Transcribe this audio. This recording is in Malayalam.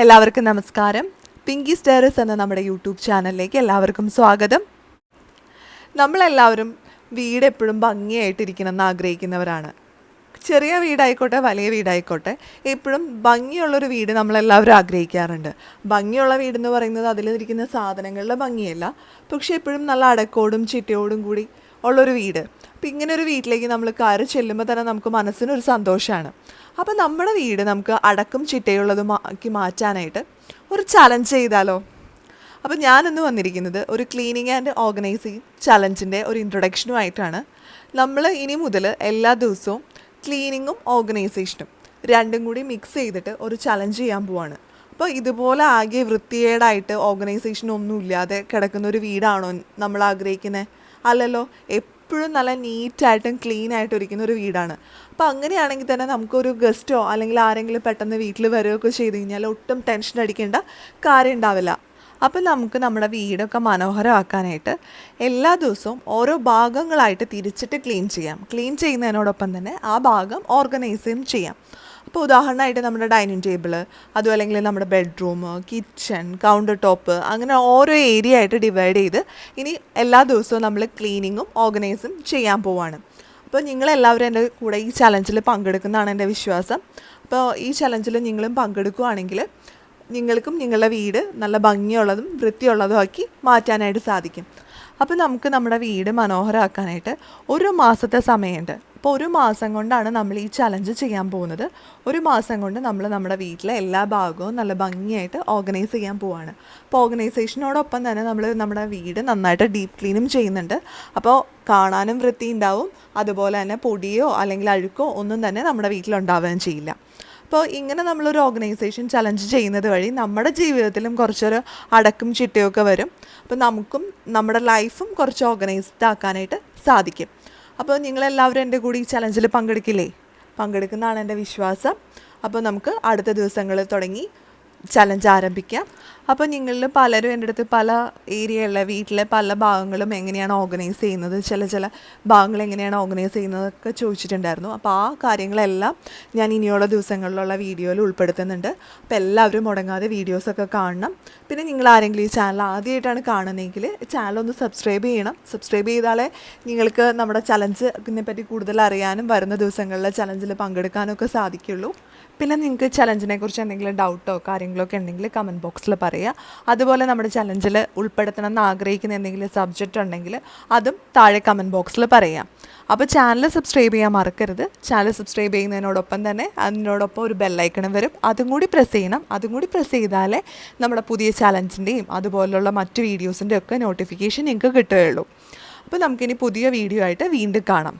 എല്ലാവർക്കും നമസ്കാരം. പിങ്കി സ്റ്റേറസ് എന്ന നമ്മുടെ യൂട്യൂബ് ചാനലിലേക്ക് എല്ലാവർക്കും സ്വാഗതം. നമ്മളെല്ലാവരും വീട് എപ്പോഴും ഭംഗിയായിട്ടിരിക്കണമെന്ന് ആഗ്രഹിക്കുന്നവരാണ്. ചെറിയ വീടായിക്കോട്ടെ വലിയ വീടായിക്കോട്ടെ, എപ്പോഴും ഭംഗിയുള്ളൊരു വീട് നമ്മളെല്ലാവരും ആഗ്രഹിക്കാറുണ്ട്. ഭംഗിയുള്ള വീടെന്ന് പറയുന്നത് അതിലിരിക്കുന്ന സാധനങ്ങളുടെ ഭംഗിയല്ല, പക്ഷേ എപ്പോഴും നല്ല അടക്കോടും ചിട്ടയോടും കൂടി ഉള്ളൊരു വീട്. അപ്പം ഇങ്ങനെ ഒരു വീട്ടിലേക്ക് നമ്മൾ കയറി ചെല്ലുമ്പോൾ തന്നെ നമുക്ക് മനസ്സിനൊരു സന്തോഷമാണ്. അപ്പോൾ നമ്മുടെ വീട് നമുക്ക് അടക്കം ചിട്ടയുള്ളതുമാക്കി മാറ്റാനായിട്ട് ഒരു ചലഞ്ച് ചെയ്താലോ? അപ്പോൾ ഞാനിന്ന് വന്നിരിക്കുന്നത് ഒരു ക്ലീനിങ് ആൻഡ് ഓർഗനൈസിങ് ചലഞ്ചിൻ്റെ ഒരു ഇൻട്രൊഡക്ഷനുമായിട്ടാണ്. നമ്മൾ ഇനി മുതൽ എല്ലാ ദിവസവും ക്ലീനിങ്ങും ഓർഗനൈസേഷനും രണ്ടും കൂടി മിക്സ് ചെയ്തിട്ട് ഒരു ചലഞ്ച് ചെയ്യാൻ പോവാണ്. അപ്പോൾ ഇതുപോലെ ആകെ വൃത്തികേടായിട്ട് ഓർഗനൈസേഷനൊന്നും ഇല്ലാതെ കിടക്കുന്ന ഒരു വീടാണോ നമ്മൾ ആഗ്രഹിക്കുന്നത്? അല്ലല്ലോ. എപ്പോഴും നല്ല നീറ്റായിട്ടും ക്ലീനായിട്ടും ഇരിക്കുന്ന ഒരു വീടാണ്. അപ്പോൾ അങ്ങനെയാണെങ്കിൽ തന്നെ നമുക്കൊരു ഗസ്റ്റോ അല്ലെങ്കിൽ ആരെങ്കിലും പെട്ടെന്ന് വീട്ടിൽ വരികയൊക്കെ ചെയ്ത് കഴിഞ്ഞാൽ ഒട്ടും ടെൻഷൻ അടിക്കേണ്ട കാര്യം ഉണ്ടാവില്ല. അപ്പം നമുക്ക് നമ്മുടെ വീടൊക്കെ മനോഹരമാക്കാനായിട്ട് എല്ലാ ദിവസവും ഓരോ ഭാഗങ്ങളായിട്ട് തിരിച്ചിട്ട് ക്ലീൻ ചെയ്യാം. ക്ലീൻ ചെയ്യുന്നതിനോടൊപ്പം തന്നെ ആ ഭാഗം ഓർഗനൈസും ചെയ്യാം. അപ്പോൾ ഉദാഹരണമായിട്ട് നമ്മുടെ ഡൈനിങ് ടേബിൾ, അതും അല്ലെങ്കിൽ നമ്മുടെ ബെഡ്റൂം, കിച്ചൺ, കൗണ്ടർ ടോപ്പ്, അങ്ങനെ ഓരോ ഏരിയ ആയിട്ട് ഡിവൈഡ് ചെയ്ത് ഇനി എല്ലാ ദിവസവും നമ്മൾ ക്ലീനിങ്ങും ഓർഗനൈസും ചെയ്യാൻ പോവാണ്. അപ്പോൾ നിങ്ങളെല്ലാവരും എൻ്റെ കൂടെ ഈ ചലഞ്ചിൽ പങ്കെടുക്കുന്നതാണ് എൻ്റെ വിശ്വാസം. അപ്പോൾ ഈ ചലഞ്ചിൽ നിങ്ങളും പങ്കെടുക്കുകയാണെങ്കിൽ നിങ്ങൾക്കും നിങ്ങളുടെ വീട് നല്ല ഭംഗിയുള്ളതും വൃത്തിയുള്ളതും ആക്കി മാറ്റാനായിട്ട് സാധിക്കും. അപ്പോൾ നമുക്ക് നമ്മുടെ വീട് മനോഹരമാക്കാനായിട്ട് ഒരു മാസത്തെ സമയമുണ്ട്. അപ്പോൾ ഒരു മാസം കൊണ്ടാണ് നമ്മൾ ഈ ചലഞ്ച് ചെയ്യാൻ പോകുന്നത്. ഒരു മാസം കൊണ്ട് നമ്മൾ നമ്മുടെ വീട്ടിലെ എല്ലാ ഭാഗവും നല്ല ഭംഗിയായിട്ട് ഓർഗനൈസ് ചെയ്യാൻ പോവുകയാണ്. അപ്പോൾ ഓർഗനൈസേഷനോടൊപ്പം തന്നെ നമ്മൾ നമ്മുടെ വീട് നന്നായിട്ട് ഡീപ്പ് ക്ലീനും ചെയ്യുന്നുണ്ട്. അപ്പോൾ കാണാനും വൃത്തി ഉണ്ടാവും, അതുപോലെ തന്നെ പൊടിയോ അല്ലെങ്കിൽ അഴുക്കോ ഒന്നും തന്നെ നമ്മുടെ വീട്ടിലുണ്ടാവുകയും ചെയ്യില്ല. അപ്പോൾ ഇങ്ങനെ നമ്മളൊരു ഓർഗനൈസേഷൻ ചലഞ്ച് ചെയ്യുന്നത് വഴി നമ്മുടെ ജീവിതത്തിലും കുറച്ചൊരു അടക്കും ചിട്ടയൊക്കെ വരും. അപ്പോൾ നമുക്കും നമ്മുടെ ലൈഫും കുറച്ച് ഓർഗനൈസ്ഡ് ആക്കാനായിട്ട് സാധിക്കും. അപ്പോൾ നിങ്ങളെല്ലാവരും എൻ്റെ കൂടി ഈ ചലഞ്ചിൽ പങ്കെടുക്കുന്നതാണ് എൻ്റെ വിശ്വാസം. അപ്പോൾ നമുക്ക് അടുത്ത ദിവസങ്ങളിൽ തുടങ്ങി ചലഞ്ച് ആരംഭിക്കാം. അപ്പോൾ നിങ്ങളിൽ പലരും എൻ്റെ അടുത്ത് പല ഏരിയകളിലെ വീട്ടിലെ പല ഭാഗങ്ങളും എങ്ങനെയാണ് ഓർഗനൈസ് ചെയ്യുന്നത്, ചില ഭാഗങ്ങൾ എങ്ങനെയാണ് ഓർഗനൈസ് ചെയ്യുന്നതൊക്കെ ചോദിച്ചിട്ടുണ്ടായിരുന്നു. അപ്പോൾ ആ കാര്യങ്ങളെല്ലാം ഞാൻ ഇനിയുള്ള ദിവസങ്ങളിലുള്ള വീഡിയോയിൽ ഉൾപ്പെടുത്തുന്നുണ്ട്. അപ്പോൾ എല്ലാവരും മുടങ്ങാതെ വീഡിയോസൊക്കെ കാണണം. പിന്നെ നിങ്ങൾ ആരെങ്കിലും ഈ ചാനൽ ആദ്യമായിട്ടാണ് കാണുന്നതെങ്കിൽ ചാനലൊന്ന് സബ്സ്ക്രൈബ് ചെയ്യണം. സബ്സ്ക്രൈബ് ചെയ്താലേ നിങ്ങൾക്ക് നമ്മുടെ ചലഞ്ചിനെ പറ്റി കൂടുതൽ അറിയാനും വരുന്ന ദിവസങ്ങളിലെ ചലഞ്ചിൽ പങ്കെടുക്കാനൊക്കെ സാധിക്കുള്ളൂ. പിന്നെ നിങ്ങൾക്ക് ചലഞ്ചിനെ കുറിച്ച് എന്തെങ്കിലും ഡൗട്ടോ കാര്യങ്ങളൊക്കെ ഉണ്ടെങ്കിൽ കമൻറ്റ് ബോക്സിൽ പറയുക. അതുപോലെ നമ്മുടെ ചലഞ്ചിൽ ഉൾപ്പെടുത്തണം എന്ന് ആഗ്രഹിക്കുന്ന എന്തെങ്കിലും സബ്ജക്റ്റ് ഉണ്ടെങ്കിൽ അതും താഴെ കമൻറ്റ് ബോക്സിൽ പറയാം. അപ്പോൾ ചാനൽ സബ്സ്ക്രൈബ് ചെയ്യാൻ മറക്കരുത്. ചാനൽ സബ്സ്ക്രൈബ് ചെയ്യുന്നതിനോടൊപ്പം തന്നെ അതിനോടൊപ്പം ഒരു ബെല്ലൈക്കണും വരും, അതും കൂടി പ്രസ് ചെയ്യണം. അതും കൂടി പ്രസ് ചെയ്താലേ നമ്മുടെ പുതിയ ചലഞ്ചിൻ്റെയും അതുപോലുള്ള മറ്റു വീഡിയോസിൻ്റെ ഒക്കെ നോട്ടിഫിക്കേഷൻ നിങ്ങൾക്ക് കിട്ടുകയുള്ളൂ. അപ്പോൾ നമുക്കിനി പുതിയ വീഡിയോ ആയിട്ട് വീണ്ടും കാണാം.